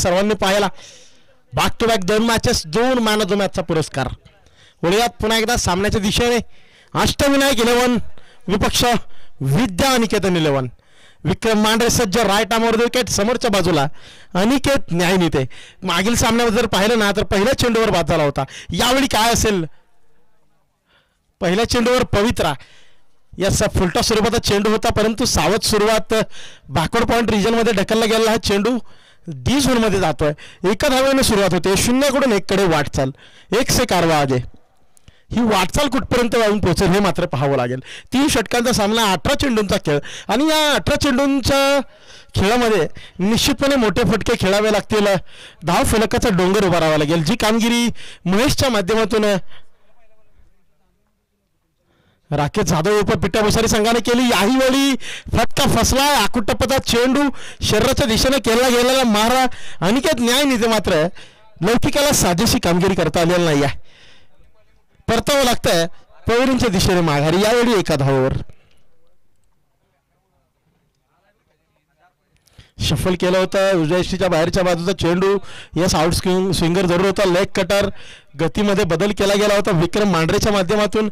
सर्वांनी पाहिला. Back to back 2 matches 2 man of the मॅचचा पुरस्कार. वळूयात पुन्हा एकदा सामन्याच्या दिशेने. अष्टविनायक 11 विपक्ष विद्या निकेतन 11. विक्रम मांढरे सज्ज राईट आर्मवर विकेट. समोरच्या बाजूला अनिकेत न्यायनीते. मागील सामन्यामध्ये जर पाहिलं ना तर पहिल्या चेंडूवर बाद झाला होता. यावेळी काय असेल? पहिल्या चेंडूवर पवित्रा याचा फुलटा स्वरूपाचा चेंडू होता, परंतु सावध सुरुवात बॅकवर्ड पॉईंट रिजनमध्ये ढकलला गेलेला हा चेंडू डी झोनमध्ये जातोय. एका धावेने सुरुवात होते. 0 कडून 1 कडे वाटचाल. 1 से कारवा आगे. ही वाटचाल कुठपर्यंत जाऊन पोहोचेल हे मात्र पाहावं लागेल. 3 षटकांचा सामना, 18 चेंडूंचा खेळ आणि या 18 चेंडूंच्या खेळामध्ये निश्चितपणे मोठे फटके खेळावे लागतील. धाव फलकाचा डोंगर उभारावा लागेल. जी कामगिरी महेशच्या माध्यमातून राकेश जाधव उप पिट्टाभुसारी संघाने केली, याही वेळी फटका फसला. आकुटप्पचा चेंडू शरीराच्या दिशेने केला गेलेला मारा अनिकेत न्यायनीते मात्र लौकिकाला साजेशी कामगिरी करता आलेली नाही आहे. परतावं लागतंय पवरींच्या दिशेने माघारी. यावेळी एका धावावर शफल केलं होतं. उजव्या बाहेरच्या बाजूचा चेंडू. यस, आउट स्विंगर जरूर होता. लेग कटर गतीमध्ये बदल केला गेला होता विक्रम मांढरेच्या माध्यमातून.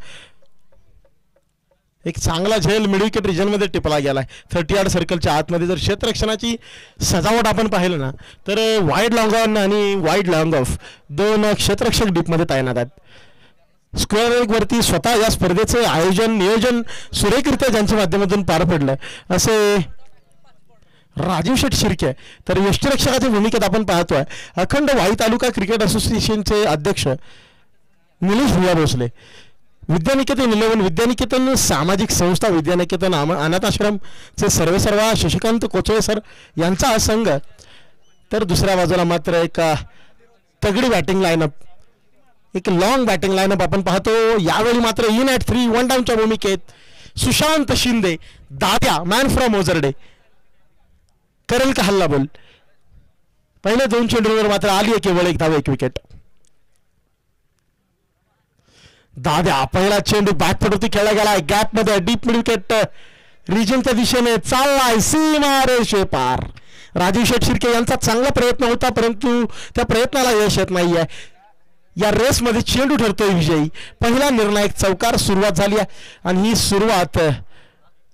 एक चांगला झेल मिड विकेट रिजनमध्ये टिपला गेलाय. 30 यार्ड सर्कलच्या आतमध्ये. जर क्षेत्ररक्षणाची सजावट आपण पाहिलं ना तर वाईड लॉंग ऑन आणि वाईड लॉंग ऑफ 2 क्षेत्ररक्षक डीपमध्ये तैनात आहेत. स्क्वेअर लेग वरती स्वतः या स्पर्धेचे आयोजन नियोजन सुरेखरित्या ज्यांच्या माध्यमातून पार पडलं असे राजीव शेठ शिर्के. तर यष्टिरक्षकाच्या भूमिकेत आपण पाहतोय अखंड वाई तालुका क्रिकेट असोसिएशनचे अध्यक्ष निलेश भुया भोसले. विद्यानिकेतन 11 विद्यानिकेतन सामाजिक संस्था, विद्यानिकेतन अनाथ आश्रमचे सर्वेसर्वा शशिकांत कोचळे सर यांचा हा संघ. तर दुसऱ्या बाजूला मात्र एक तगडी बॅटिंग लाईनअप, एक लॉंग बॅटिंग लाईनअप आपण पाहतो. यावेळी मात्र इन ॲट 3 1 डाऊनच्या भूमिकेत सुशांत शिंदे. दाद्या मॅन फ्रॉम ओझरडे करेल का हल्ला बोल. पहिल्या 2 चेंडूवर मात्र आली आहे केवळ 1 धाव 1 विकेट. दाद्या पहिला चेंडू बॅकफुटवरती खेळला गेलाय. गॅप मध्ये डीप मिड विकेट रिजनच्या दिशेने चाललाय. सीमा रेषे पार. राजीव शेठ शिर्के यांचा चांगला प्रयत्न होता, परंतु त्या प्रयत्नाला यश येत नाहीये. या रेसमध्ये चेंडू ठरतोय विजयी. पहिला निर्णायक चौकार सुरुवात झाली आहे आणि ही सुरुवात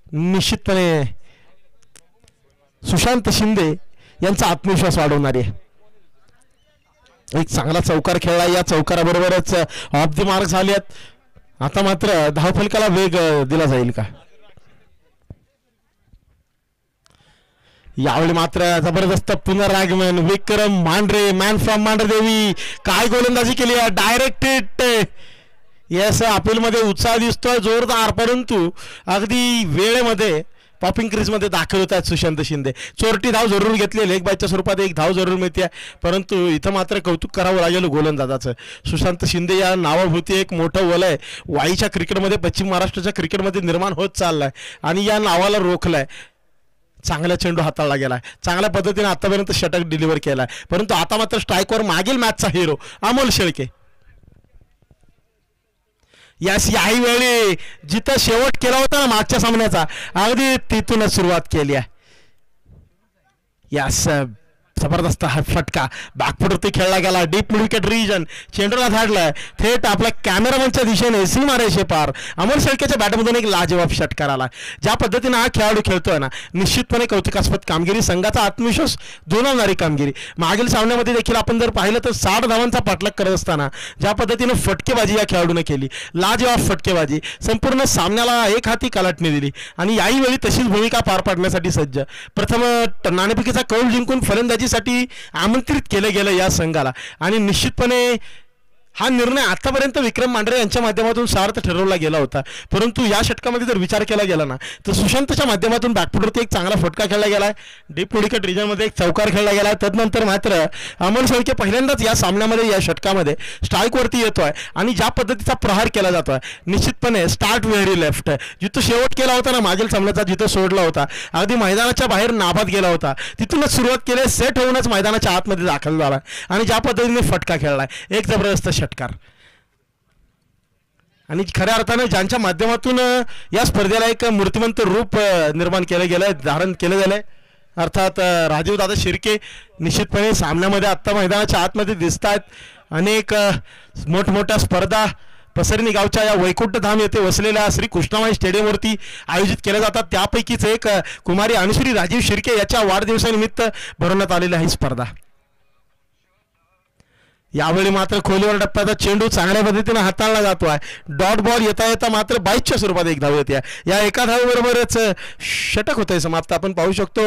निश्चितपणे सुशांत शिंदे यांचा आत्मविश्वास वाढवणारी आहे. एक चांगला चौकार खेळला. या चौकाराबरोबरच ऑफ द मार्क झाले आहेत. आता मात्र धावफलकाला वेग दिला जाईल का? यावेळी मात्र जबरदस्त पुनरागमन विक्रम मांढरे मॅन फ्रॉम मांढरदेवी. काय गोलंदाजी केली आहे. Direct hit. यस, अपीलमध्ये उत्साह दिसतोय जोरदार, परंतु अगदी वेळेमध्ये पॉपिंग क्रीजमध्ये दाखल होत आहेत सुशांत शिंदे. चोरटी धाव जरूर घेतली. लेग बायच्या स्वरूपात 1 धाव जरूर मिळते, परंतु इथं मात्र कौतुक करावं लागेल गोलंदाजाचं. सुशांत शिंदे या नावाभोवती एक मोठं वलय वाईच्या क्रिकेटमध्ये, पश्चिम महाराष्ट्राच्या क्रिकेटमध्ये निर्माण होत चाललाय आणि या नावाला रोखलंय. चांगला चेंडू हाताळला गेलाय. चांगल्या पद्धतीने आतापर्यंत षटक डिलिव्हर केलाय, परंतु आता मात्र स्ट्राईकवर मागील मॅचचा हिरो अमोल शेळके. यास याही वेळी जिथं शेवट केला होता ना मागच्या सामन्याचा, अगदी तिथूनच सुरुवात केली आहे. यास जबरदस्त हा फटका बॅकफुटवरती खेळला गेला. डीप मिड विकेट रिजन चेंडूला धाडलाय थेट आपल्या कॅमेरामनच्या दिशेने. सीमा रेषे पार. अमोल शेळकेच्या बॅटमधून एक लाजवाब षटकार आला. ज्या पद्धतीने हा खेळाडू खेळतोय ना, निश्चितपणे कौतुकास्पद कामगिरी. संघाचा आत्मविश्वास दुणावणारी कामगिरी. मागील सामन्यामध्ये देखील आपण जर पाहिलं तर 60 धावांचा पाठलाग करत असताना ज्या पद्धतीने फटकेबाजी या खेळाडूने केली, लाजवाब फटकेबाजी, संपूर्ण सामन्याला एक हाती कलाटणी दिली आणि याही वेळी तशीच भूमिका पार पाडण्यासाठी सज्ज. प्रथम नाणेफेकीचा कौल जिंकून फलंदाजी साठी आमंत्रित केलं गेलं या संघाला आणि निश्चितपणे हा निर्णय आतापर्यंत विक्रम मांढरे यांच्या माध्यमातून सार्थ ठरवला गेला होता, परंतु या षटकामध्ये जर विचार केला गेला ना तर सुशांतच्या माध्यमातून बॅकफुटवरती एक चांगला फटका खेळला गेलाय. डीप मिड विकेट रिजनमध्ये एक चौकार खेळला गेला. तदनंतर मात्र अमोल शेळके पहिल्यांदाच या सामन्यामध्ये या षटकामध्ये स्ट्राईकवरती येतोय आणि ज्या पद्धतीचा प्रहार केला जातोय, निश्चितपणे स्टार्ट व्हेरी लेफ्ट. जिथं शेवट केला होता ना मागील सामन्याचा, जिथं सोडला होता अगदी मैदानाच्या बाहेर नाबाद गेला होता, तिथूनच सुरुवात केली. सेट होऊनच मैदानाच्या आतमध्ये दाखल झाला आणि ज्या पद्धतीने फटका खेळलाय, एक जबरदस्त षटकार. आणि खऱ्या अर्थाने ज्यांच्या माध्यमातून या स्पर्धेला एक मूर्तिमंत रूप निर्माण केलं गेलंय, धारण केलं गेलंय अर्थात राजीव दादा शिर्के निश्चितपणे सामन्यामध्ये आत्ता मैदानाच्या आतमध्ये दिसत आहेत. अनेक मोठमोठ्या स्पर्धा पसरणी गावच्या या वैकुंठधाम येथे वसलेल्या श्री कृष्णाबाई स्टेडियमवरती आयोजित केल्या जातात. त्यापैकीच एक कुमारी अनुश्री राजीव शिर्के याच्या वाढदिवसानिमित्त भरवण्यात आलेली ही स्पर्धा. यावेळी मात्र खोलीवर टप्प्याचा चेंडू चांगल्या पद्धतीने हाताळला जातोय. डॉट बॉल येता येता मात्र 22च्या स्वरूपात एक धाव येते. या एका धावेबरोबरच षटक होतंय समाप्त. आपण पाहू शकतो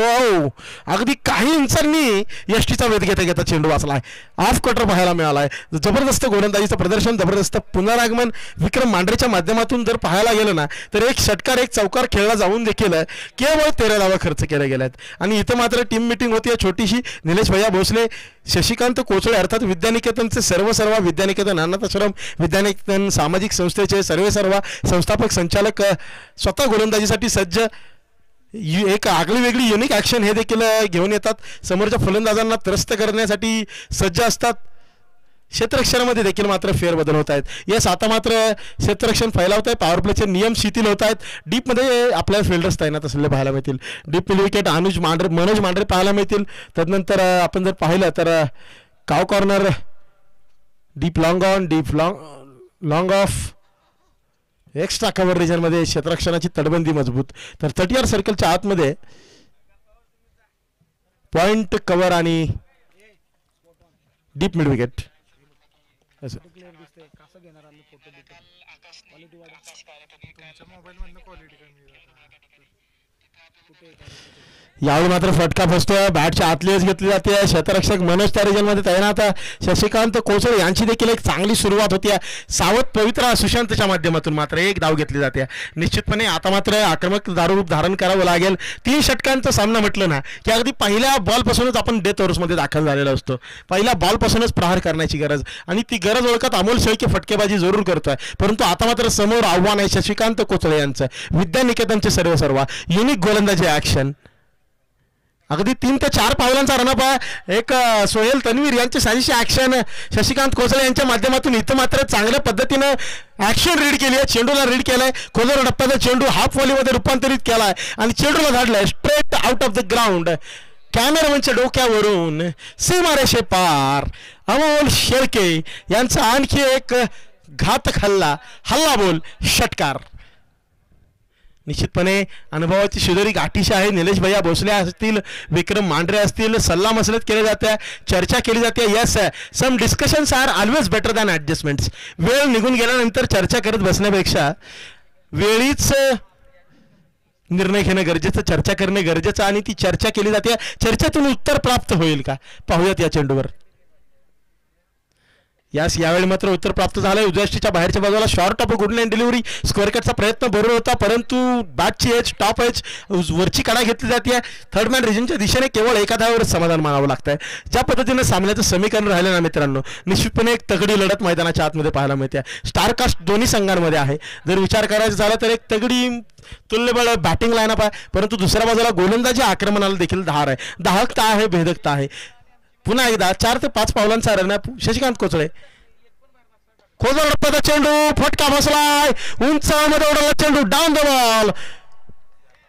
अगदी काही इंचांनी यष्टीचा वेध घेता घेता चेंडू वाचलाय. ऑफ कटर पाहायला मिळालाय. जबरदस्त गोलंदाजीचं प्रदर्शन, जबरदस्त पुनरागमन विक्रम मांढरेच्या माध्यमातून जर पाहायला गेलं ना तर एक षटकार एक चौकार खेळला जाऊन देखील केवळ 13 धावा खर्च केल्या गेल्यात. आणि इथं मात्र टीम मिटिंग होती छोटीशी. निलेश भैया भोसले, शशिकांत कोचळे अर्थात विद्यानिकेतनचे सर्व विद्यानिकेतन अनाथाश्रम विद्यानिकेतन सामाजिक संस्थेचे सर्व संस्थापक संचालक स्वतः गोलंदाजीसाठी सज्ज. एक आगळी वेगळी युनिक ॲक्शन हे देखील घेऊन येतात. समोरच्या फलंदाजांना त्रस्त करण्यासाठी सज्ज असतात. क्षेत्ररक्षणामध्ये देखील मात्र फेरबदल होत आहेत. येस, आता मात्र क्षेत्ररक्षण फैलावत आहे. पॉवर प्लेचे नियम शिथिल होत आहेत. डीपमध्ये आपल्याला फिल्डर्स तैनात असलेले पाहायला मिळतील. Deep mid wicket Manoj Mandhare पाहायला मिळतील. तदनंतर आपण जर पाहिलं तर काव corner, deep long on, deep long of, extra cover रिजनमध्ये क्षेत्ररक्षणाची तटबंदी मजबूत. तर 30 सर्कलच्या आतमध्ये पॉइंट कव्हर आणि डीप मिड विकेट. यावेळी मात्र फटका फसतोय. बॅटच्या आतली एज घेतली जाते. क्षेत्ररक्षक मनोज त्या रिजनमध्ये तैनात. शशिकांत कोचळे यांची देखील एक चांगली सुरुवात होती. सावध पवित्रा सुशांतच्या माध्यमातून मात्र एक धाव घेतली जाते. निश्चितपणे आता मात्र आक्रमक रूप धारण करावं लागेल. 3 षटकांचा सामना म्हटलं ना की अगदी पहिल्या बॉलपासूनच आपण डेथ ओव्हर्समध्ये दाखल झालेला असतो. पहिल्या बॉलपासूनच प्रहार करण्याची गरज, आणि ती गरज ओळखत अमोल शेळके फटकेबाजी जरूर करतोय. परंतु आता मात्र समोर आव्हान आहे शशिकांत कोचळे यांचं. विद्यानिकेतनचे सर्व युनिक गोलंदाजी ॲक्शन. अगदी 3 ते 4 पावलांचा रनअप आहे. एक सोहेल तन्वीर यांची साजेशी ॲक्शन शशिकांत कोचळे यांच्या माध्यमातून इथं मात्र चांगल्या पद्धतीनं ॲक्शन रीड केली आहे. चेंडूला रीड केलाय. खोलवर टप्प्याचा चेंडू हाफ व्हॉलीमध्ये रूपांतरित केलाय आणि चेंडूला धाडलाय straight out of the ground. कॅमेरामनच्या डोक्यावरून सीमारेषे पार अमोल शेळके यांचा आणखी एक घातक हल्ला बोल षटकार. निश्चितपणे अनुभवाची शिदोरी गाठीशी आहे. निलेश भैया भोसले असतील, विक्रम मांढरे असतील, सल्ला मसलत केली जाते, चर्चा केली जाते. Yes, some discussions are always better than adjustments. वेळ निघून गेल्यानंतर चर्चा करत बसण्यापेक्षा वेळीच निर्णय घेणं गरजेचं, चर्चा करणे गरजेचं, आणि ती चर्चा केली जाते. चर्चेतून उत्तर प्राप्त होईल का पाहूयात या चेंडूवर. यावेळी मात्र उत्तर प्राप्त झालंय. उजव्या बाहेरच्या बाजूला short of good line delivery. Score कटचा प्रयत्न बरोबर होता, परंतु बॅटची एज टॉप एज वरची कडा घेतली जाते. थर्ड मॅन रिजनच्या दिशेने केवळ एका धावावर समाधान मानावं लागतंय. ज्या पद्धतीने सामन्याचं समीकरण राहिलं ना मित्रांनो, निश्चितपणे एक तगडी लढत मैदानाच्या आतमध्ये पाहायला मिळते. स्टारकास्ट दोन्ही संघांमध्ये आहे. जर विचार करायचा झाला तर एक तगडी तुल्यबळ बॅटिंग लाईनअप आहे, परंतु दुसऱ्या बाजूला गोलंदाजी आक्रमणाला देखील धार आहे, दाहकता आहे, भेदकता आहे. पुन्हा एकदा 4 ते 5 पावलांचा रनअप शशिकांत कोचळे. खोलवर टप्प्याचा चेंडू, फटका बसलाय, उंचामध्ये उडवला चेंडू, डाऊन द बॉल.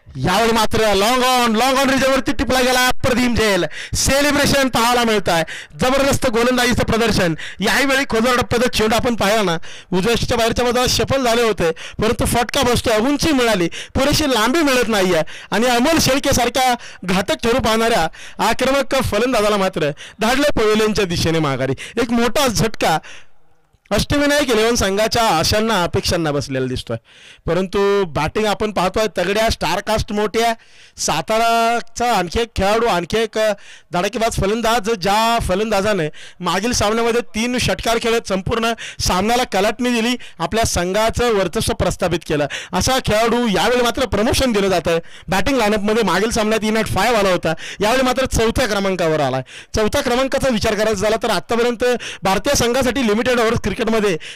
यावेळी मात्र लॉंग ऑन रिजनवरती टिपला गेला. प्रदीप जेल सेलिब्रेशन पाहायला मिळत आहे. जबरदस्त गोलंदाजीचं प्रदर्शन. यावेळी खोलवर टप्प्याचा चेंडू आपण पाहिला ना, उजव्याच्या बाहेरच्या बाजूला सफल झाले होते, परंतु फटका बसतोय. उंची मिळाली, पुरेशी लांबी मिळत नाहीये, आणि अमोल शेळके सारख्या घातक ठरू पाहणाऱ्या आक्रमक फलंदाजाला मात्र धाडले पवेलियनच्या दिशेने माघारी. एक मोठा झटका अष्टविनायक 11 संघाच्या आशांना अपेक्षांना बसलेला दिसतोय. परंतु बॅटिंग आपण पाहतोय तगड्या, स्टारकास्ट मोठ्या. साताराचा आणखी एक खेळाडू, आणखी एक धडाकेबाज फलंदाज, ज्या फलंदाजाने मागील सामन्यामध्ये 3 षटकार खेळत संपूर्ण सामन्याला कलाटणी दिली, आपल्या संघाचं वर्चस्व प्रस्थापित केलं, असा खेळाडू यावेळी मात्र प्रमोशन दिलं जातं. बॅटिंग लाईनअपमध्ये मागील सामन्यात 3-5 आला होता, यावेळी मात्र 4थ्या क्रमांकावर आलाय. 4थ्या क्रमांकाचा विचार करायचा झाला तर आतापर्यंत भारतीय संघासाठी लिमिटेड ओव्हर्स क्रिकेटमध्ये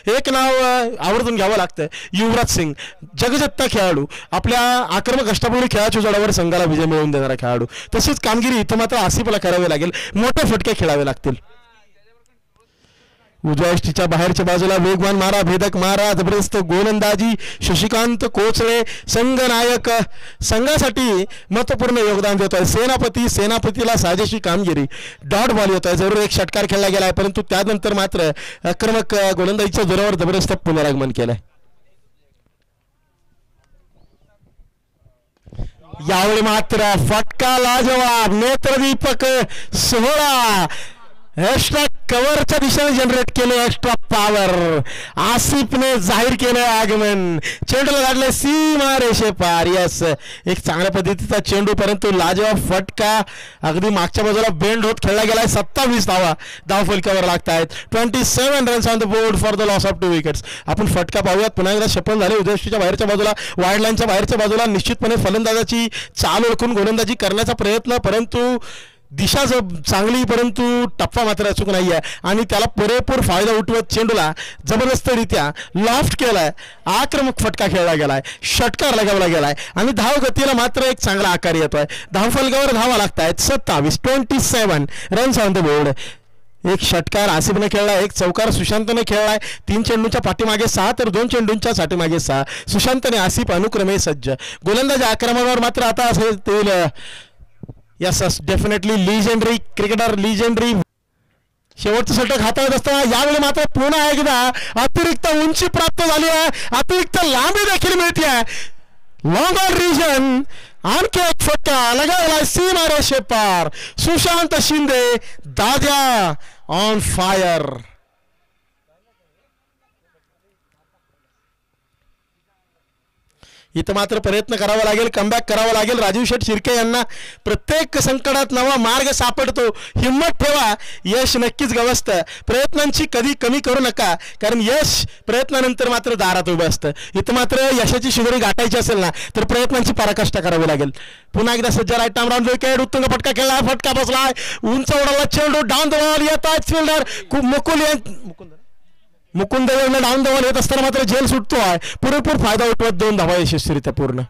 एक नाव आवर्जून घ्यावं लागतं, युवराज सिंग. जगजत्ता खेळाडू, आपल्या आक्रमक अष्टपैलू खेळाच्या जोडावर संघाला विजय मिळवून देणारा खेळाडू. तशीच कामगिरी इथं मात्र आसिफला करावी लागेल, मोठे फटके खेळावे लागतील. उजव्या यष्टीच्या बाहेरच्या बाजूला वेगवान मारा, भेदक मारा, जबरदस्त गोलंदाजी. शशिकांत कोचळे संघनायक, संघासाठी महत्त्वपूर्ण योगदान देत आहे. सेनापतीला साजेशी कामगिरी. डॉट बॉल येत आहे, जरूर एक षटकार खेळला गेला आहे, परंतु त्यानंतर मात्र आक्रमक गोलंदाजीच्या जोरावर जबरदस्त पुनरागमन केलंय. यावेळी मात्र फटका लाजवाब, नेत्रदीपक सोहळा. एक्स्ट्रा कव्हरच्या दिशेने जनरेट केले, एक्स्ट्रा पॉवर. आसिफने जाहीर केलं आगमन. चेंडूला काढले सीमा रेषे पार. यस, एक चांगल्या पद्धतीचा चेंडू, परंतु लाजवाब फटका अगदी मागच्या बाजूला बेंड होत खेळला गेलाय. 27 धाव फलकावर लागत आहेत. 27 runs on the board for the loss of 2 wickets. आपण फटका पाहूयात. पुन्हा एकदा सफल झाले. उजव्या बाहेरच्या बाजूला, वाईड लाईनच्या बाहेरच्या बाजूला निश्चितपणे फलंदाजाची चाल ओळखून गोलंदाजी करण्याचा प्रयत्न, परंतु दिशा चांगली, परंतु टप्पा मात्र अचूक नाही आहे आणि त्याला पुरेपूर फायदा उठवत चेंडूला जबरदस्तरित्या लॉफ्ट केलाय. आक्रमक फटका खेळला गेलाय, षटकार लगावला गेलाय आणि धाव गतीला मात्र एक चांगला आकार येतोय. धावफलकावर धावा लागत आहेत 27 रन्स ऑन द बोर्ड. एक षटकार आसिफने खेळला, एक चौकार सुशांतने खेळलाय. 3 चेंडूंच्या पाठीमागे 6 तर 2 चेंडूंच्या पाठीमागे 6. सुशांतने आसिफ अनुक्रमे सज्ज. गोलंदाज आक्रमणावर मात्र आता असेल yes definitely legendary cricketer, legendary. शेवटचं षटक हाताळत असताना यावेळी मात्र पुन्हा एकदा अतिरिक्त उंची प्राप्त झाली आहे, अतिरिक्त लांबी देखील मिळते आहे. लॉंग ऑन रिजन आणखी एक फटका लगावला सीमा रेषे पार. सुशांत शिंदे दाद्या ऑन फायर. इथं मात्र प्रयत्न करावा लागेल, कमबॅक करावा लागेल. राजीव शेठ शिर्के यांना प्रत्येक संकटात नवा मार्ग सापडतो. हिम्मत ठेवा, यश नक्कीच गवसतं. प्रयत्नांची कधी कमी करू नका, कारण यश प्रयत्नानंतर मात्र दारात उभं असतं. इथं मात्र यशाची शिदोरी गाठायची असेल ना तर प्रयत्नांची पराकाष्ठा करावी लागेल. पुन्हा एकदा सज्ज राईट टाइम राऊंड विकेट. उत्तुंग फटका खेळला, फटका बसलाय, उंच उडवला चेंडू, डाऊन द बॉल येत आहेत fielder Mukund down the ball येत असताना मात्र झेल सुटतो आहे. पुरेपूर फायदा उठवत 2 धावा यशस्वीरित्या पूर्ण.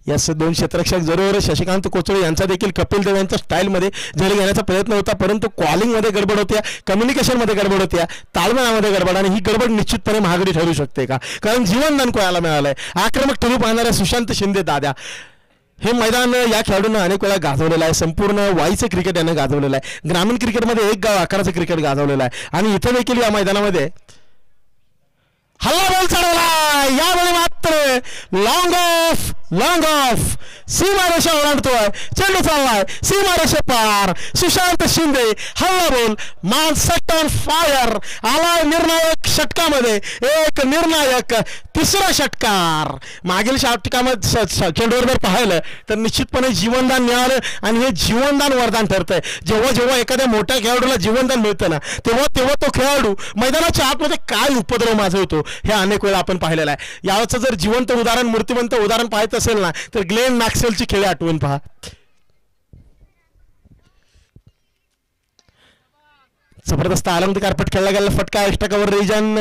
यस, 2 क्षेत्ररक्षक जरूर. शशिकांत कोचळे यांचा देखील कपिल देव यांच्या स्टाईलमध्ये झेल घेण्याचा प्रयत्न होता, परंतु कॉलिंगमध्ये गडबड होत्या, कम्युनिकेशनमध्ये गडबड होत्या, ताळमेळामध्ये गडबड, आणि ही गडबड निश्चितपणे महागडी ठरू शकते का, कारण जीवनदान कोणाला मिळालंय. आक्रमक ठरू पाहणाऱ्या सुशांत शिंदे दाद्या. हे मैदान या खेळाडूंना अनेक वेळा गाजवलेलं आहे. संपूर्ण वाईचं क्रिकेट यानं गाजवलेलं आहे. ग्रामीण क्रिकेटमध्ये 1 गाव आकाराचं क्रिकेट गाजवलेलं आहे आणि इथं देखील या मैदानामध्ये हल्ला बॉल चढवला. यावेळी मात्र लॉंग ऑफ सीमा रेषा ओलांडतोय. चेंडू चाललाय सीमा रेषे पार. सुशांत शिंदे हल्ला बॉल, मान सेट ऑन फायर. आलाय निर्णायक षटकामध्ये, एक निर्णायक 3रा षटकार. मागील षटकामध्ये चेंडूवर जर पाहिलं तर निश्चितपणे जीवनदान मिळालं आणि हे जीवनदान वरदान ठरतंय. जेव्हा एखाद्या मोठ्या खेळाडूला जीवनदान मिळतं ना तेव्हा तो खेळाडू मैदानाच्या आतमध्ये काय उपद्रव माजवतो हे अनेक वेळा आपण पाहिलेलं आहे. याचं जर जिवंत उदाहरण, मूर्तिमंत उदाहरण पाहायचं असेल ना तर ग्लेन मॅक्सवेलची खेळी आठवून पहा. जबरदस्त आनंद कारपट खेळला गेला फटका. Extra cover region,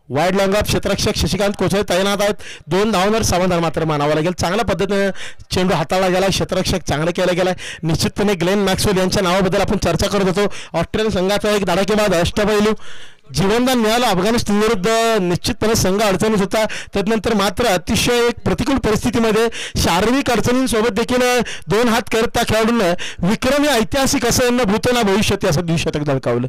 wide long off. क्षेत्ररक्षक शशिकांत कोचळे तैनात आहेत. 2 धावांवर समाधान मात्र मानावं लागेल. चांगल्या पद्धतीने चेंडू हाताळला गेला, क्षेत्ररक्षक चांगलं केलं गेलाय. निश्चितपणे ग्लेन मॅक्सवेल यांच्या नावाबद्दल आपण चर्चा करत होतो. ऑस्ट्रेलियन संघाचा एक धडाकेबाज अष्टपैलू. जीवनदान मिळालं अफगाणिस्तान विरुद्ध. निश्चितपणे संघ अडचणीत होता, त्यानंतर मात्र अतिशय एक प्रतिकूल परिस्थितीमध्ये शारीरिक अडचणींसोबत देखील 2 हात करत त्या खेळाडूंना विक्रमी ऐतिहासिक असं न भूतो ना भविष्यती असं 2 शतक झळकावलं.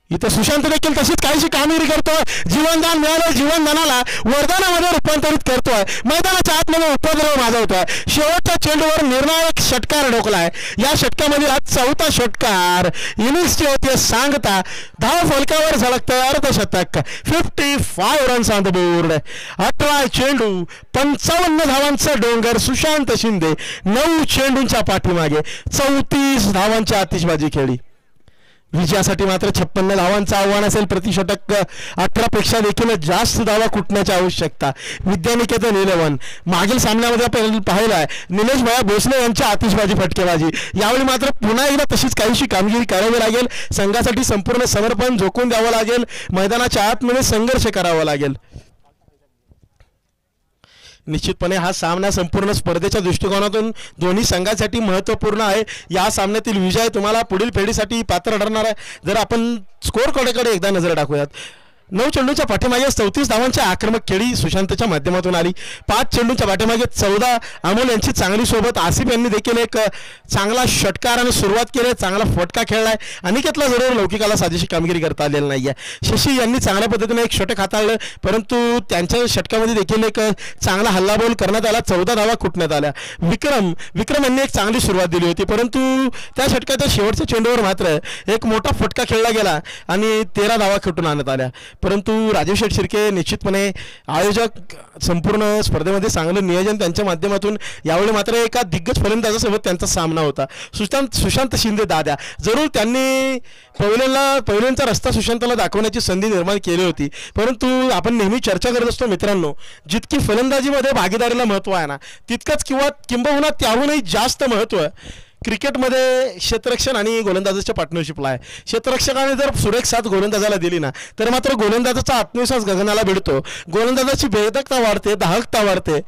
इथं सुशांत देखील तशीच काहीशी कामगिरी करतोय. जीवनदान मिळालं, जीवनदानाला वरदानामध्ये रूपांतरित करतोय. मैदानाच्या आतमध्ये उपद्रव माजवतोय. शेवटच्या चेंडूवर निर्णायक षटकार ढोकलाय. या षटकामध्ये आज 4था षटकार. इनिंग्सची होती सांगता. धाव फलकावर झळकतंय अर्धशतक. 55 रन्स ऑन द बोर्ड. 18 चेंडू 55 धावांचा डोंगर. सुशांत शिंदे 9 चेंडूंच्या पाठीमागे 34 धावांची आतिषबाजी खेळली. विजयासाठी मात्र 56 धावांचं आव्हान असेल. प्रतिषटक 18 पेक्षा देखील जास्त धावा कुटण्याची आवश्यकता. विद्यानिकेतन 11. मागील सामन्यामध्ये आपण पाहिलाय निलेश भैया भोसले यांची आतिषबाजी, फटकेबाजी. यावेळी मात्र पुन्हा एकदा तशीच काहीशी कामगिरी करावी लागेल. संघासाठी संपूर्ण समर्पण झोकून द्यावं लागेल. मैदानाच्या आतमध्ये संघर्ष करावा लागेल. निश्चितपणे हा सामना संपूर्ण स्पर्धेच्या दृष्टिकोनातून दोन्ही संघांसाठी महत्त्वपूर्ण आहे. या सामन्यातील विजय तुम्हाला पुढील फेरीसाठी पात्र ठरणार आहे. जर आपण स्कोर कडेकडे एकदा नजर टाकूयात, 9 चेंडूंच्या पाठीमागे 34 धावांची आक्रमक खेळी सुशांतच्या माध्यमातून आली. 5 चेंडूंच्या पाठीमागे 14 अमोल यांची चांगली सोबत. आसिफ यांनी देखील एक चांगला षटकार आणि सुरुवात केली, चांगला फटका खेळलाय. अनिकेतला जरूर लौकिकाला साजेशी कामगिरी करता आलेली नाही आहे. शशी यांनी चांगल्या पद्धतीने एक षटक हाताळलं, परंतु त्यांच्या षटकामध्ये देखील एक चांगला हल्लाबोल करण्यात आला. 14 धावा कुटण्यात आल्या. विक्रम यांनी एक चांगली सुरुवात दिली होती, परंतु त्या षटकाच्या शेवटच्या चेंडूवर मात्र एक मोठा फटका खेळला गेला आणि 13 धावा कुटून आणण्यात आल्या. परंतु राजीव शेठ शिर्के निश्चितपणे आयोजक, संपूर्ण स्पर्धेमध्ये चांगलं नियोजन त्यांच्या माध्यमातून. यावेळी मात्र एका दिग्गज फलंदाजासोबत त्यांचा सामना होता, सुशांत शिंदे दादा. जरूर त्यांनी पहिल्यांचा रस्ता सुशांतला दाखवण्याची संधी निर्माण केली होती, परंतु आपण नेहमी चर्चा करत असतो मित्रांनो, जितकी फलंदाजीमध्ये भागीदारीला महत्त्व आहे ना, तितकंच किंबहुना त्याहूनही जास्त महत्त्व क्रिकेटमध्ये क्षेत्ररक्षण आणि गोलंदाजाच्या पार्टनरशिपला आहे. क्षेत्ररक्षकाने जर सुरेख साथ गोलंदाजाला दिली ना, तर मात्र गोलंदाजाचा आत्मविश्वास गगनाला भिडतो. गोलंदाजाची बेधकता वाढते, दाहकता वाढते,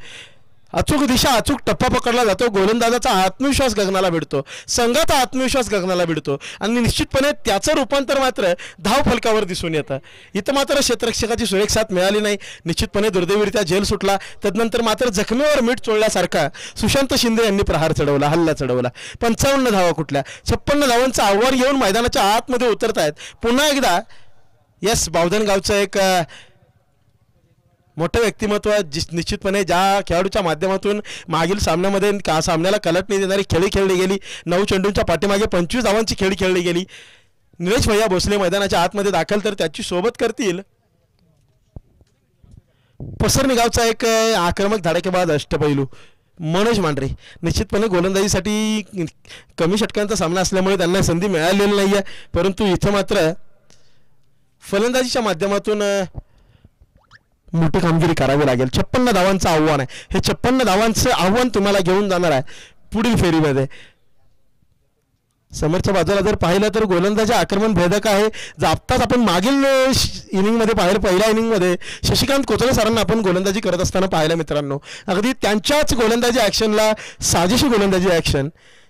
अचूक दिशा, अचूक टप्पा पकडला जातो. गोलंदाजाचा आत्मविश्वास गगनाला भिडतो, संघाचा आत्मविश्वास गगनाला भिडतो आणि निश्चितपणे त्याचं रूपांतर मात्र धाव फलकावर दिसून येतं. इथं मात्र क्षेत्ररक्षकाची सुरेख साथ मिळाली नाही. निश्चितपणे दुर्दैवीरित्या झेल सुटला. तदनंतर मात्र जखमेवर मीठ चोळल्यासारखा सुशांत शिंदे यांनी प्रहार चढवला, हल्ला चढवला. 55 धावा कुठल्या, 56 धावांचं आव्हान घेऊन मैदानाच्या आतमध्ये उतरतायत. पुन्हा एकदा बावधनगावचं एक मोठं व्यक्तिमत्व, निश्चितपणे ज्या खेळाडूच्या माध्यमातून मागील सामन्याला कलटणी देणारी खेळी खेळली गेली. 9 चेंडूंच्या पाठीमागे 25 धावांची खेळी खेळली गेली. निलेश भैया भोसले मैदानाच्या आतमध्ये दाखल, तर त्याची सोबत करतील पसरणी गावचा एक आक्रमक धडाकेबाज अष्टपैलू मनोज मांढरे. निश्चितपणे गोलंदाजीसाठी कमी षटकांचा सामना असल्यामुळे त्यांना संधी मिळालेली नाही आहे, परंतु इथं मात्र फलंदाजीच्या माध्यमातून मोठी कामगिरी करावी लागेल. 56 धावांचं आव्हान आहे. हे 56 धावांचं आव्हान तुम्हाला घेऊन जाणार आहे पुढील फेरीमध्ये. समोरच्या बाजूला जर पाहिलं तर गोलंदाजी आक्रमण भेदक आहे. आत्ताच आपण मागील इनिंगमध्ये पाहिलं, पहिल्या इनिंगमध्ये शशिकांत कोचळे सरांना आपण गोलंदाजी करत असताना पाहिलं मित्रांनो. अगदी त्यांच्याच गोलंदाजी ॲक्शनला साजेशी गोलंदाजी ॲक्शन.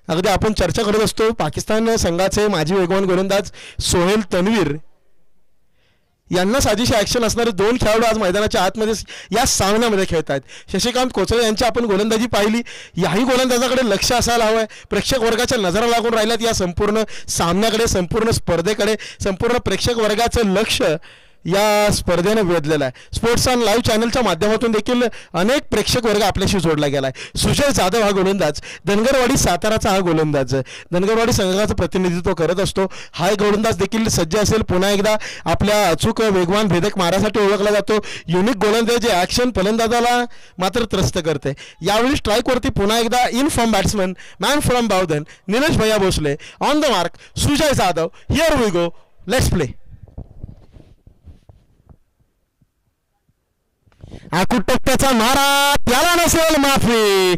अगदी आपण चर्चा करत असतो, पाकिस्तान संघाचे माजी वेगवान गोलंदाज सोहेल तन्वीर यांना साजेशी ॲक्शन असणारे 2 खेळाडू आज मैदानाच्या आतमध्ये या सामन्यामध्ये खेळत आहेत. शशिकांत कोचळे यांची आपण गोलंदाजी पाहिली. याही गोलंदाजाकडे लक्ष असायला हवं आहे. प्रेक्षक वर्गाच्या नजरा लागून राहिल्यात या संपूर्ण सामन्याकडे, संपूर्ण स्पर्धेकडे. संपूर्ण प्रेक्षक वर्गाचं लक्ष या स्पर्धेने वेधलेला आहे. स्पोर्ट्स ऑन लाईव्ह चॅनलच्या माध्यमातून देखील अनेक प्रेक्षक वर्ग आपल्याशी जोडला गेला आहे. सुजय जाधव हा गोलंदाज, धनगरवाडी साताराचा हा गोलंदाज, धनगरवाडी संघाचं प्रतिनिधित्व करत असतो. हा गोलंदाज देखील सज्ज असेल पुन्हा एकदा आपल्या अचूक वेगवान भेदक मारासाठी ओळखला जातो. युनिक गोलंदाजी ॲक्शन फलंदाजाला मात्र त्रस्त करते. यावेळी स्ट्राईकवरती पुन्हा एकदा in form batsman, man from Bavdhan, Nilesh भैया Bhosale, on the mark Sujay Jadhav. Here we go, let's play. आखूट टप्प्याचा मारा, त्याला नसेल माफी.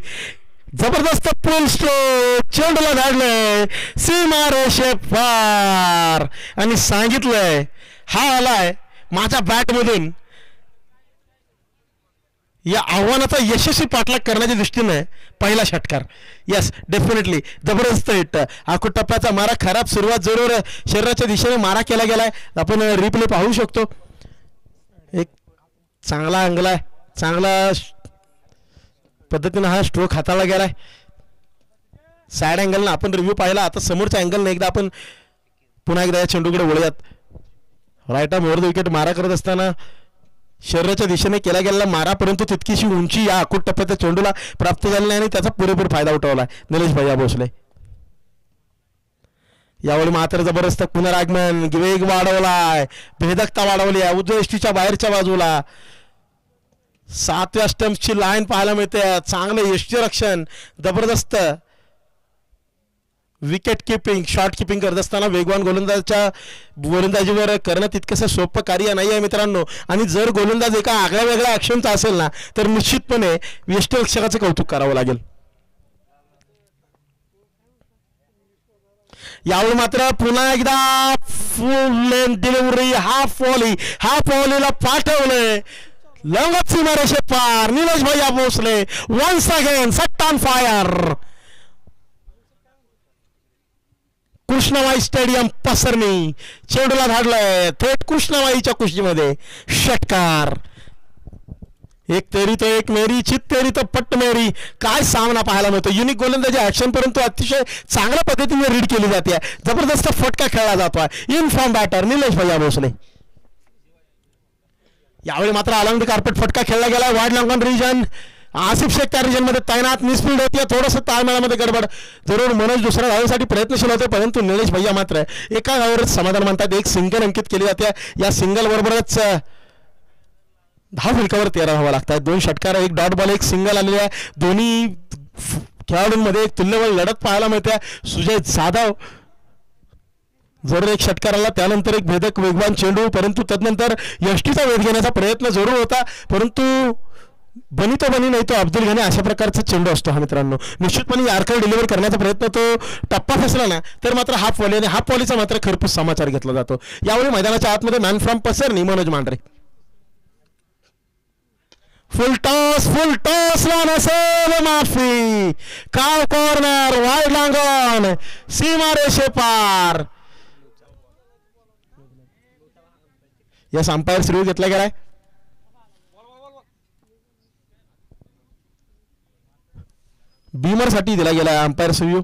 जबरदस्त पुल स्ट्रोक, चेंडूला धाडलंय सीमारेषे पार आणि सांगितलंय हा आलाय माझ्या बॅटमधून. या आव्हानाचा यशस्वी पाठलाग करण्याच्या दृष्टीने पहिला षटकार. यस, डेफिनेटली जबरदस्त हिट. आखूट टप्प्याचा मारा, खराब सुरुवात, जरूर शरीराच्या दिशेने मारा केला गेलाय. आपण रिप्ले पाहू शकतो. एक चांगला अँगल आहे, चांगला पद्धतीनं हा स्ट्रोक हाताळला गेलाय. साईड अँगलनं आपण रिव्ह्यू पाहिला. आता समोरच्या अँगलनं एकदा आपण पुन्हा एकदा या चेंडूकडे वळूयात. Right arm over the wicket मारा करत असताना शरीराच्या दिशेने केला गेलेला मारा, परंतु तितकीशी उंची या आखूट टप्प्याच्या चेंडूला प्राप्त झाली नाही आणि त्याचा पुरेपूर फायदा उठवला निलेश भैया भोसले. यावेळी मात्र जबरदस्त पुनरागमन, वेग वाढवलाय, भेदकता वाढवली आहे उजव्या यष्टीच्या बाहेरच्या बाजूला. 7व्या स्टंपची लाईन पाहायला मिळते. चांगलं यष्टीरक्षण, जबरदस्त विकेट किपिंग, शॉर्ट किपिंग करत असताना वेगवान गोलंदाजीवर करणं तितकंसं सोपं कार्य नाही आहे मित्रांनो. आणि जर गोलंदाज एका आगळ्या वेगळ्या ॲक्शनचा असेल ना, तर निश्चितपणे यष्टीरक्षकाचं कौतुक करावं लागेल. यावेळी मात्र पुन्हा एकदा फुल लेंथ डिलिव्हरी, हाफ व्हॉलीला पाठवलंय. लंगत सीमारेषे पार. निलेश भैया Bhosale once again set on fire. Krishnavai stadium Pasarni. चेंडूला धाडलंय थेट कृष्णवाईच्या कुशीमध्ये. षटकार. एक तेरी तो एक मेरी, चित तेरी तो पट्ट मेरी. काय सामना पाहायला मिळतो. युनिक गोलंदाजी ऍक्शन परंतु अतिशय चांगल्या पद्धतीने रीड केली जाते. जबरदस्त फटका खेळला जातोय. इन फॉर्म बॅटर निलेश भैया भोसले. यावेळी मात्र अलॉंग द कार्पेट फटका खेळला गेला. Wide long on region. Asif Sheikh त्या रिजनमध्ये तैनात. मिसफील्ड होती. थोडंसं ताळमेळामध्ये गडबड. जरूर मनोज दुसऱ्या धावेसाठी प्रयत्नशील होते परंतु निलेश भैया मात्र एका धावेवरच समाधान म्हणतात. एक सिंगल अंकित केली जाते. या सिंगल बरोबरच 10 फलकावर 13 धावा लागतात. 2 षटकार, 1 डॉट बॉल, 1 सिंगल आलेले आहे. दोन्ही खेळाडूंमध्ये एक तुल्यबळ लढत पाहायला मिळते. सुजय जाधव जरूर एक षटकाराला, त्यानंतर एक भेदक वेगवान चेंडू, परंतु तदनंतर यष्टीचा वेध घेण्याचा प्रयत्न जरूर होता परंतु बनी तो बनी नाही तो अब्दुल घाने अशा प्रकारचा चेंडू असतो. हा मित्रांनो निश्चितपणे यार्कर डिलिव्हर करण्याचा प्रयत्न तो टप्पा फसला ना तर मात्र हाफ वॉली आणि हाफ वॉलीचा मात्र खरपूस समाचार घेतला जातो. यावेळी मैदानाच्या आतमध्ये man from Pasarni Manoj Mandhare. Full toss ला नसेल माफी. काव कॉर्नर. वाईड लांगॉन सीमारेषे पार. यस अंपायर रिव्ह्यू घेतला गेलाय. बीमर साठी दिला गेला umpire review.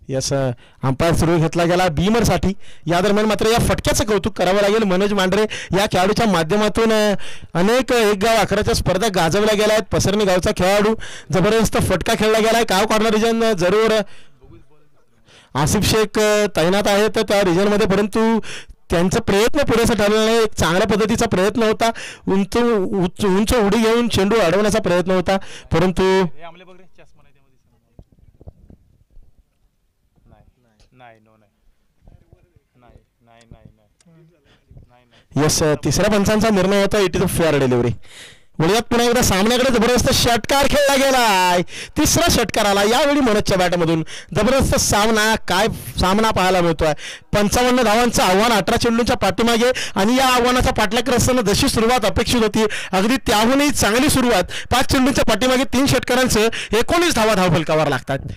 Yes umpire review घेतला गेला बीमर साठी. या दरम्यान मात्र या फटक्याचं कौतुक करावं लागेल. मनोज मांढरे या खेळाडूच्या माध्यमातून अनेक 1 गाव 11च्या स्पर्धा गाजवल्या गेल्या आहेत. पसरणी गावचा खेळाडू जबरदस्त फटका खेळला गेलाय. काव कॉर्नर रिजन जरूर आसिफ शेख तैनात आहेत त्या रिजनमध्ये परंतु त्यांचा प्रयत्न पुरेसा ठरला नाही. एक चांगल्या पद्धतीचा प्रयत्न होता. उंच उडी घेऊन चेंडू अडवण्याचा प्रयत्न होता परंतु यस तिसऱ्या पंचांचा निर्णय होता. It is a fair delivery. वळीयात पुन्हा एकदा सामन्याकडे जबरदस्त षटकार खेळला गेलाय. तिसरा षटकार आला यावेळी मनोजच्या बॅटमधून. जबरदस्त सामना. काय सामना पाहायला मिळतोय. 55 धावांचं आव्हान 18 चेंडूंच्या पाठीमागे आणि या आव्हानाचा पाठलाग करत असताना जशी सुरुवात अपेक्षित होती अगदी त्याहूनही चांगली सुरुवात. 5 चेंडूंच्या पाठीमागे 3 षटकारांचं 19 धावा धावफलकावर लागतात.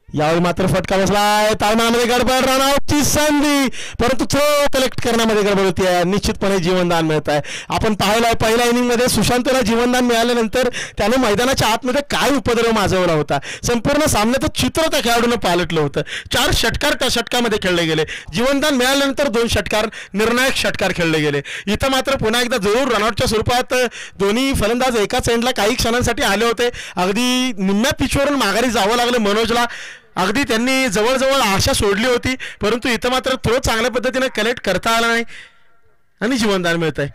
यावेळी मात्र फटका बसलाय. तालमानामध्ये गडबड. रनआउटची संधी परंतु थ्रो कलेक्ट करण्यामध्ये गडबड होती आहे. निश्चितपणे जीवनदान मिळत आहे. आपण पाहिलंय पहिल्या इनिंगमध्ये सुशांतला जीवनदान मिळाल्यानंतर त्याने मैदानाच्या आतमध्ये काय उपद्रव माजवला होता. संपूर्ण सामन्याचं चित्र त्या खेळाडूनं पालटलं होतं. 4 षटकार त्या षटकामध्ये खेळले गेले. जीवनदान मिळाल्यानंतर 2 षटकार निर्णायक षटकार खेळले गेले. इथं मात्र पुन्हा एकदा जरूर रनआउटच्या स्वरूपात दोन्ही फलंदाज एकाच एंडला काही क्षणांसाठी आले होते. अगदी निम्म्या पिचवरून माघारी जावं लागलं मनोजला. अगदी त्यांनी जवळजवळ आशा सोडली होती परंतु इथं मात्र थ्रो चांगल्या पद्धतीने कलेक्ट करता आला नाही आणि जीवनदान मिळत आहे.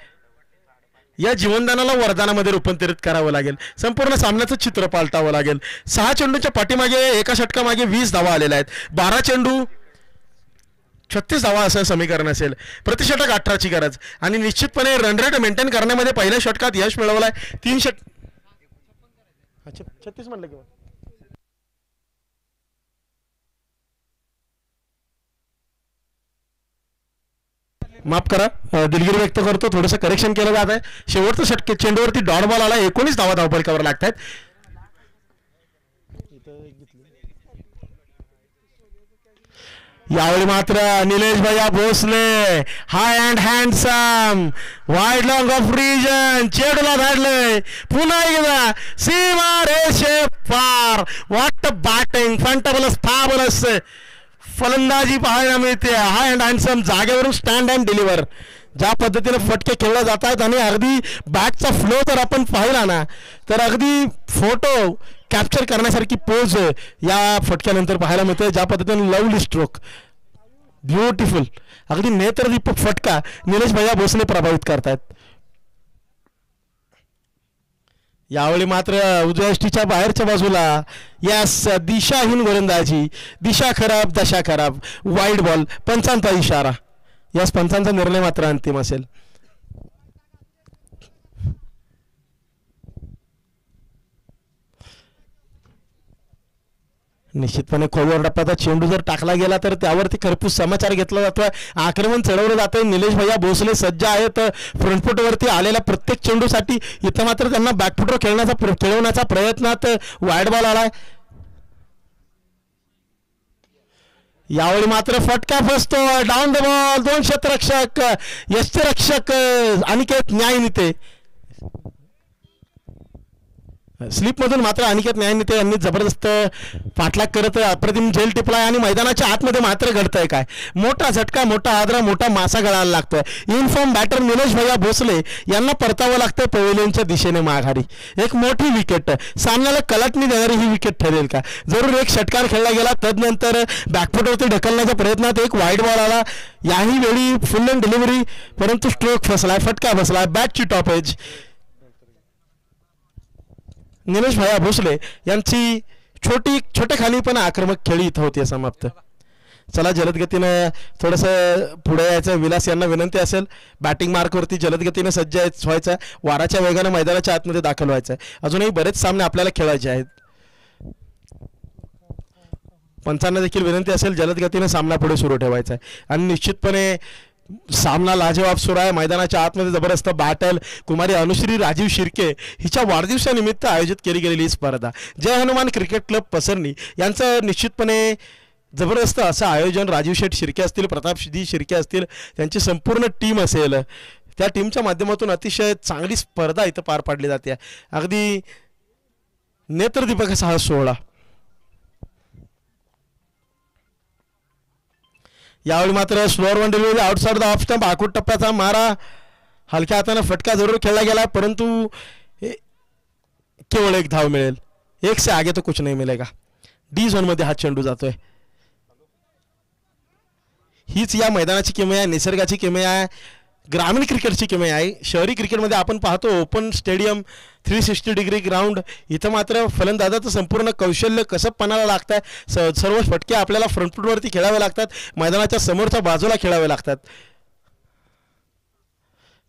या जीवनदानाला वरदानामध्ये रूपांतरित करावं लागेल. संपूर्ण सामन्याचं चित्र पालटावं लागेल. 6 चेंडूच्या पाठीमागे एका षटकामागे 20 धावा आलेल्या आहेत. 12 चेंडू 36 धावा असं समीकरण असेल. प्रतिषटक 18ची गरज आणि निश्चितपणे रन रेट मेंटेन करण्यामध्ये पहिल्या षटकात यश मिळवलंय. 36 म्हणलं किंवा माफ करा दिलगिरी व्यक्त करतो. थोडंसं करेक्शन केलं जात आहे. शेवटचं षटके चेंडूवरती डॉट बॉल आला. 19 धावा धावफलकावर लागतात. यावेळी मात्र निलेश भैया Bhosale high and handsome wide long off region चेंडूला धाडलंय. पुन्हा एकदा सीमा रेषे पार. What batting. फंटाबलस फाबलस फलंदाजी पाहायला मिळते. हाय अँड हँडसम जागेवरून स्टँड अँड डिलिव्हर. ज्या पद्धतीने फटके खेळले जात आहेत आणि अगदी बॅटचा फ्लो जर आपण पाहिला ना तर अगदी फोटो कॅप्चर करण्यासारखी पोज या फटक्यानंतर पाहायला मिळते. ज्या पद्धतीने लवली स्ट्रोक ब्युटिफुल अगदी नेत्रदीपक फटका निलेश भैया भोसले प्रभावित करतायत. यावेळी मात्र उजव्या यष्टीच्या बाहेरच्या बाजूला यस दिशाहीन गोलंदाजी. दिशा खराब दशा खराब. Wide ball. पंचांचा इशारा. यस पंचांचा निर्णय मात्र अंतिम असेल. निश्चितपणे खोलवर टप्प्याचा चेंडू जर टाकला गेला तर त्यावरती खरपूस समाचार घेतला जातोय, आक्रमण चढवलं जातंय. निलेश भैया भोसले सज्ज आहेत फ्रंटफुटवरती आलेल्या प्रत्येक चेंडूसाठी. इथं मात्र त्यांना बॅकफुटवर खेळवण्याचा प्रयत्नात वाईड बॉल आलाय. यावेळी मात्र फटका फसतो, डाऊन द बॉल. 2 क्षेत्ररक्षक यष्टिरक्षक अनिकेत न्यायनीते स्लिपमधून मात्र अनिकेत न्यायनीते यांनी जबरदस्त पाठलाग करत अप्रतिम झेल टिपलाय आणि मैदानाच्या आतमध्ये मात्र घडतंय काय, मोठा झटका, मोठा आदरा, मोठा मासा गळायला लागतोय. इनफॉर्म बॅटर निलेश भैया भोसले यांना परतावं लागतंय पवेलियनच्या दिशेने माघारी. एक मोठी विकेट, सामन्याला कलाटणी देणारी ही विकेट ठरेल का. जरूर एक षटकार खेळला गेला, तदनंतर बॅकफुटवरती ढकलण्याच्या प्रयत्नात एक वाईड बॉल आला. याही वेळी फुल अँड डिलिव्हरी, परंतु स्ट्रोक फसलाय, फटका फसलाय. बॅटची टॉप एज. निलेश भैया भोसले यांची छोट्या खाली पण आक्रमक खेळी इथं होती समाप्त. चला जलदगतीनं थोडंसं पुढे यायचं. विलास यांना विनंती असेल, बॅटिंग मार्कवरती जलदगतीने सज्ज व्हायचं, वाराच्या वेगानं मैदानाच्या आतमध्ये दाखल व्हायचं. अजूनही बरेच सामने आपल्याला खेळायचे आहेत. पंचांना देखील विनंती असेल जलदगतीने सामना पुढे सुरू ठेवायचा आहे. आणि निश्चितपणे सामना लाजवाब सुरू आहे. मैदानाच्या आतमध्ये जबरदस्त बॅटल. कुमारी अनुश्री राजीव शिर्के हिच्या वाढदिवसानिमित्त आयोजित केली गेलेली ही स्पर्धा जय हनुमान क्रिकेट क्लब पसरणी यांचं निश्चितपणे जबरदस्त असं आयोजन. राजीव शेठ शिर्के असतील, प्रतापजी शिर्के असतील, त्यांची संपूर्ण टीम असेल. त्या टीमच्या माध्यमातून अतिशय चांगली स्पर्धा इथं पार पाडली जाते. अगदी नेत्रदीपक असा हा सोहळा. यावेळी मात्र slower one delivery, outside the off stump, आखूड टप्प्याचा मारा. हलक्या हाताने फटका जरूर खेळला गेला, परंतु केवळ एक धाव मिळेल. एक से आगे तो कुछ नहीं मिलेगा. डी झोनमध्ये हा चेंडू जातोय. हीच या मैदानाची किमया आहे, निसर्गाची किमया आहे, ग्रामीण क्रिकेटची किमया आहे. शहरी क्रिकेटमध्ये आपण पाहतो ओपन स्टेडियम, 360 डिग्री ग्राउंड. इथं मात्र फलंदाजाचं संपूर्ण कौशल्य कसं पणाला लागत आहे. सर्व फटके आपल्याला फ्रंटफुटवरती खेळावे लागतात, मैदानाच्या समोरच्या बाजूला खेळावे लागतात.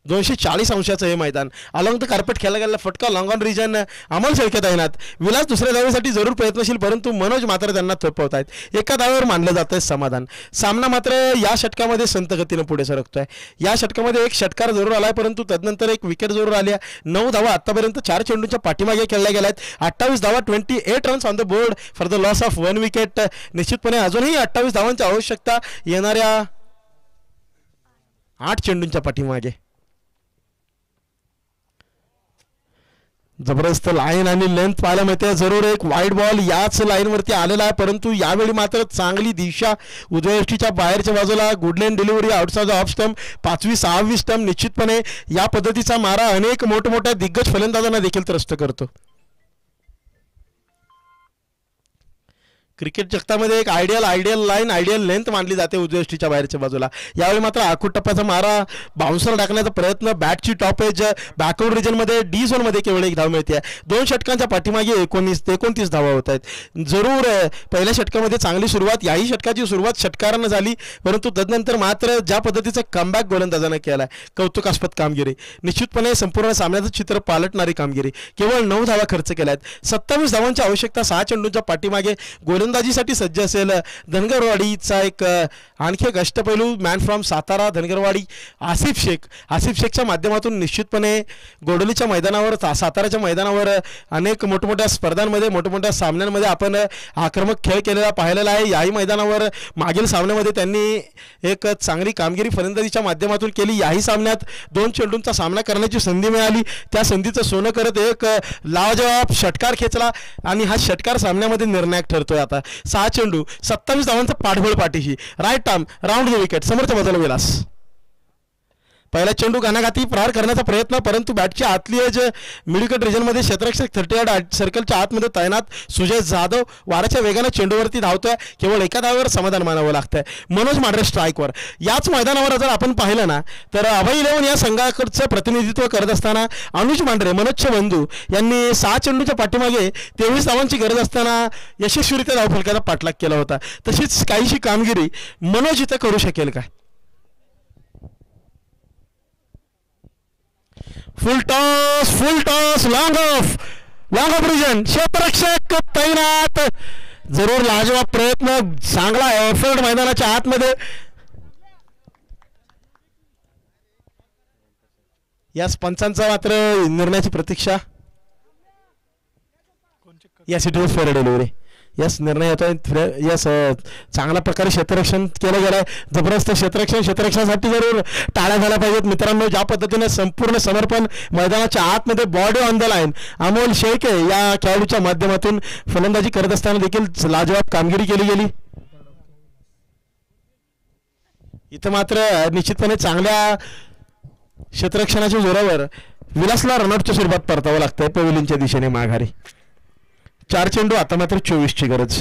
240 अंशाचं हे मैदान. अलॉंग द कार्पेट खेळला गेलेला फटका long on region. Amol Shelke तैनात. विलास दुसऱ्या धावेसाठी जरूर प्रयत्नशील, परंतु मनोज मात्र त्यांना थोपवत आहेत. एका धावेवर मानलं जात आहे समाधान. सामना मात्र या षटकामध्ये संत गतीनं पुढे सरकतोय. या षटकामध्ये एक षटकार जरूर आलाय, परंतु तदनंतर एक विकेट जरूर आली आहे. 9 धावा आतापर्यंत 4 चेंडूंच्या पाठीमागे खेळल्या गेल्या आहेत. 28 धावा, 28 runs on the board for the loss of 1 wicket. निश्चितपणे अजूनही 28 धावांची आवश्यकता येणाऱ्या 8 चेंडूंच्या पाठीमागे. जबरदस्त लाईन आणि लेंथ पाहायला मिळते. जरूर एक वाईड बॉल याच लाईनवरती आलेला आहे, परंतु यावेळी मात्र चांगली दिशा उजव्या बाहेरच्या बाजूला. Good length delivery, outside off stump, 5वी 6वी स्टंप. निश्चितपणे या पद्धतीचा मारा अनेक मोठमोठ्या दिग्गज फलंदाजांना देखील त्रस्त करतो. क्रिकेट जगतामध्ये एक आयडियल लाईन, आयडियल लेंथ मानली जाते उजव्या बाहेरच्या बाजूला. यावेळी मात्र आखूड टप्प्याचा मारा, बाउन्सर टाकण्याचा प्रयत्न, बॅटची टॉप एज. बॅकवर्ड रिजनमध्ये डी झोनमध्ये केवळ एक धाव मिळते. 2 षटकांच्या पाठीमागे 29 धावा होत आहेत. जरूर पहिल्या षटकामध्ये चांगली सुरुवात, याही षटकाची सुरुवात षटकारानं झाली, परंतु तदनंतर मात्र ज्या पद्धतीचं कमबॅक गोलंदाजानं केला आहे, कौतुकास्पद कामगिरी. निश्चितपणे संपूर्ण सामन्याचं चित्र पालटणारी कामगिरी. केवळ 9 धावा खर्च केल्या आहेत. 27 धावांची आवश्यकता 6 चेंडूंच्या पाठीमागे. गोलंदाजीसाठी सज्ज असेल धनगरवाडीचा एक आणखी एक अष्टपैलू मॅन फ्रॉम सातारा धनगरवाडी आसिफ शेखच्या माध्यमातून निश्चितपणे गोडोलीच्या मैदानावर, साताराच्या मैदानावर अनेक मोठमोठ्या स्पर्धांमध्ये, मोठमोठ्या सामन्यांमध्ये आपण आक्रमक खेळ केलेला पाहिलेला आहे. याही मैदानावर मागील सामन्यामध्ये त्यांनी एक चांगली कामगिरी फलंदाजीच्या माध्यमातून केली. याही सामन्यात 2 चेंडूंचा सामना करण्याची संधी मिळाली. त्या संधीचं सोनं करत एक लाजवाब षटकार खेचला आणि हा षटकार सामन्यामध्ये निर्णायक ठरतोय. आता 6 चेंडू, 27 धावांचा पाठबळ पाठीशी. Right arm round the wicket, समोरच्या बाजूला विलास. पहिला चेंडू घणाघाती प्रहार करण्याचा प्रयत्न, परंतु बॅटची आतली एज मिडविकेट रिजनमध्ये क्षेत्ररक्षक 30 यार्ड सर्कलच्या आतमध्ये तैनात सुजय जाधव वाराच्या वेगाने चेंडूवरती धावतोय. केवळ एका धावेवर समाधान मानावं लागतंय. मनोज मांढरे स्ट्राईकवर. याच मैदानावर जर आपण पाहिलं ना तर अभय 11 या संघाकडचं प्रतिनिधित्व करत असताना अनुज मांढरे, मनोजचे बंधू, यांनी 6 चेंडूच्या पाठीमागे 23 धावांची गरज असताना यशस्वीरित्या धावफलकाचा पाठलाग केला होता. तशीच काहीशी कामगिरी मनोज इथं करू शकेल का? Full toss long off region. क्षेत्ररक्षक तैनात. जरूर लाजवाब प्रयत्न, चांगला एफर्ट मैदानाच्या आतमध्ये. याच पंचांचा मात्र निर्णयाची प्रतीक्षा. या सिटीवर फेअर डिलिव्हरी. यस निर्णय येतोय. यस चांगल्या प्रकारे क्षेत्ररक्षण केलं गेलंय. जबरदस्त क्षेत्ररक्षणासाठी जरूर टाळ्या झाल्या पाहिजेत मित्रांनो. ज्या पद्धतीने संपूर्ण समर्पण मैदानाच्या आतमध्ये body on the line Amol Shelke या खेळाडूच्या माध्यमातून फलंदाजी करत असताना देखील लाजवाब कामगिरी केली गेली. इथं मात्र निश्चितपणे चांगल्या क्षेत्ररक्षणाच्या जोरावर विलासला रनआउटच्या स्वरूपात परतावं लागतंय पवेलियनच्या दिशेने माघारी. 4 चेंडू, आता मात्र 24ची गरज.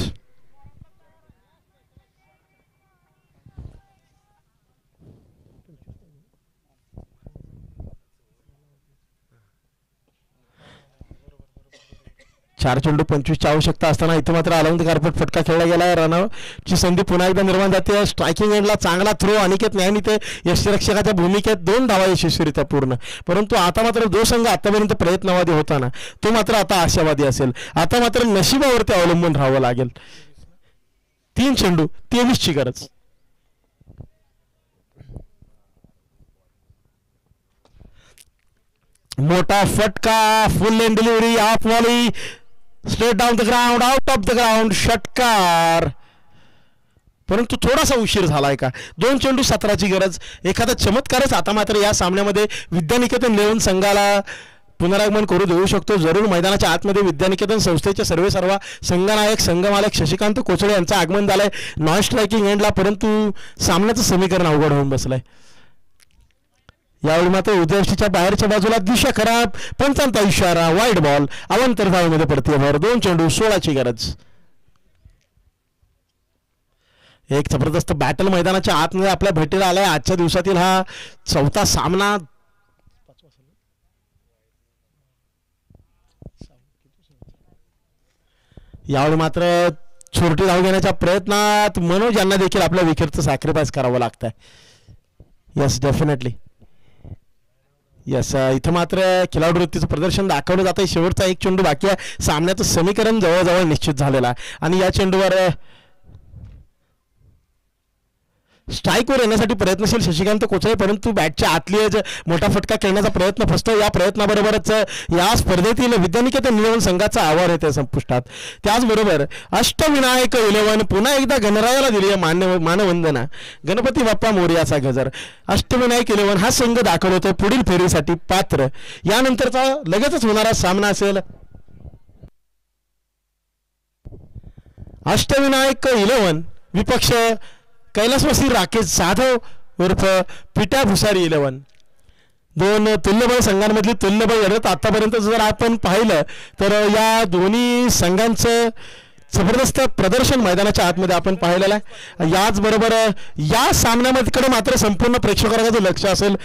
चार चेंडू 25ची आवश्यकता असताना इथं मात्र अलाउन द कार्पेट फटका खेळला गेला. रनआउटची संधी पुन्हा एकदा निर्माण जाते. स्ट्रायकिंग एंडला चांगला थ्रो अनिकेत न्यायनी ते यष्टिरक्षकाच्या भूमिकेत 2 धावा यशस्वीरित्या पूर्ण. परंतु आता मात्र जो संघ आतापर्यंत प्रयत्नवादी होता ना तो मात्र आता आशावादी असेल. आता मात्र नशिबावरती अवलंबून राहावं लागेल. 3 चेंडू 23ची गरज. मोठा फटका, full length delivery, off volley, straight down the ground, out of the ground, षटकार. परंतु थोडासा उशीर झालाय का. 2 चेंडू 17ची गरज. एखादा चमत्कारच आता मात्र या सामन्यामध्ये विद्यानिकेतन लेवून संघाला पुनरागमन करू देऊ शकतो. जरूर मैदानाच्या आतमध्ये विद्यानिकेतन संस्थेचे सर्वेसर्वा संघनायक संघमालक शशिकांत कोचळे यांचं आगमन झालंय नॉन स्ट्रायकिंग एंडला. परंतु सामन्याचं समीकरण अवघड होऊन बसलंय. यावेळी मात्र उद्याष्टीच्या बाहेरच्या बाजूला दिशा खराब, पंचांचा इशारा, वाईड बॉल, अवांतर धावेमध्ये पडते भर. 2 चेंडू 16ची गरज. एक जबरदस्त बॅटल मैदानाच्या आतमध्ये आपल्या भेटीला आलाय. आजच्या दिवसातील हा 4था सामना. यावेळी मात्र चोरटी धाव घेण्याच्या प्रयत्नात मनोज यांना देखील आपल्या विकेटचं सॅक्रिफाईस करावं लागतंय. Yes definitely. यस इथं मात्र खिलाडू वृत्तीचं प्रदर्शन दाखवलं जातं. शेवटचा 1 चेंडू बाकी आहे. सामन्याचं समीकरण जवळजवळ निश्चित झालेलं आहे आणि या चेंडूवर स्ट्राईकवर येण्यासाठी प्रयत्नशील शशिकांत कोचळे. परंतु बॅटच्या आतली मोठा फटका खेळण्याचा प्रयत्न फसतो. या प्रयत्नाबरोबरच या स्पर्धेतील विद्यानिकेतन निलवण संघाचा आव्हान येते संपुष्टात. त्याचबरोबर अष्टविनायक 11 पुन्हा एकदा गणरायाला दिली आहे मानवंदना. गणपती बाप्पा मोरयाचा गजर. अष्टविनायक 11 हा संघ दाखल होतो पुढील फेरीसाठी पात्र. यानंतरचा लगेचच होणारा सामना असेल अष्टविनायक 11 विपक्ष कैलासवासी राकेश जाधव उर्फ पिट्या भुसारी 11. 2 तुल्यबळ संघांमधली तुल्यबळ लढत आतापर्यंत जर आपण पाहिलं तर या दोन्ही संघांचं जबरदस्त प्रदर्शन मैदानाच्या आतमध्ये आपण पाहिलेलं आहे. याचबरोबर या सामन्यामध्ये मात्र संपूर्ण प्रेक्षकांचं लक्ष असेल